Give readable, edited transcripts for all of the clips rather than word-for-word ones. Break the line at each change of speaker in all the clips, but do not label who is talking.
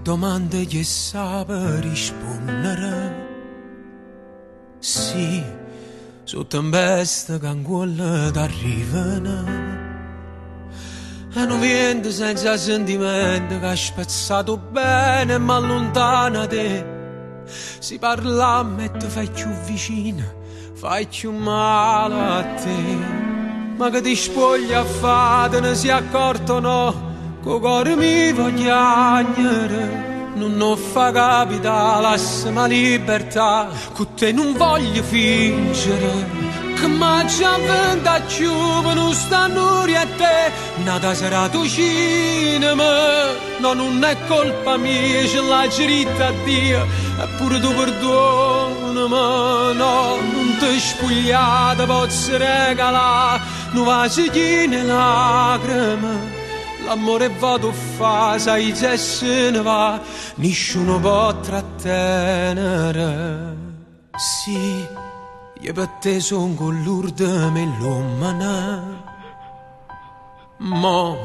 domande che sa per rispondere. Sì, su tempeste che ancora t'arrivano. E non viene senza sentimento che ha spezzato bene ma allontana te. Si parla e ti fai più vicina, fai più male a te. Ma che ti spoglia a fate, ne si accorto no, co cuore mi voglia agnere. Non fa capitare la libertà, con te non voglio fingere. Che m'ha già venta giù, non stanno a te, nata sarà tu cinema. No, non è colpa mia, ce l'ha geritta a Dio, eppure tu perdonami. No, non ti spogliate, posso regalare, non vasi ne lacrime. L'amore vado fa, sai se se ne va, nessuno può trattenere. Sì, io per te son con l'urde melomana, mo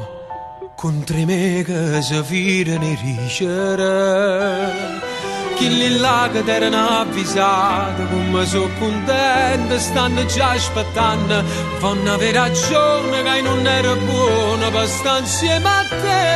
contro me che si firano e ricere. Chi lì là che t'erano avvisati, come sono contento, stanno già aspettando. Vanno avere ragione che non era buono per stare insieme a te.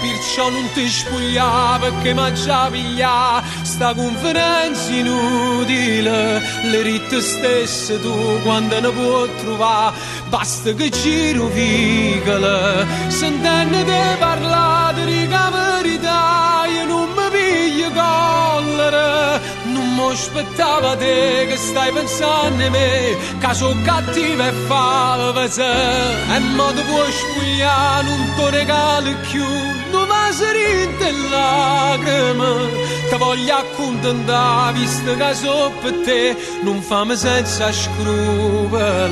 Perciò non ti spogliare perché m'ha già pigliato sta conferenza inutile. Le ritte stesse tu quando ne puoi trovare, basta che giro vicole. Sentendo te parlare di verità, io non mi piglio collera. Non mi aspettava te che stai pensando a me, che sono cattiva e falsa. E mo ti puoi spogliare, non ti regalo più, non va serinte e lacrime. Ti voglio accontentare, visto che so per te, non fammi senza scrupoli.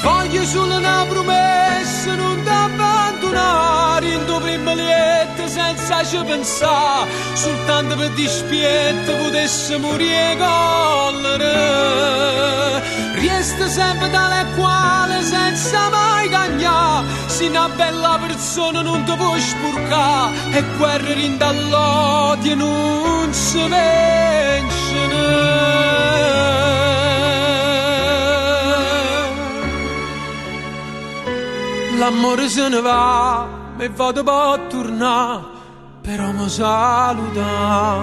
Voglio solo una promessa, non ti abbandonare in tuo primo letto senza ci pensare, soltanto per dispietto potesse morire collera. Resta sempre tale e quale senza mai cagnare, se una bella persona non ti può spurcare, e guerra rinda all'odio non si vince. L'amore se ne va e vado per tornare, però mi saluta.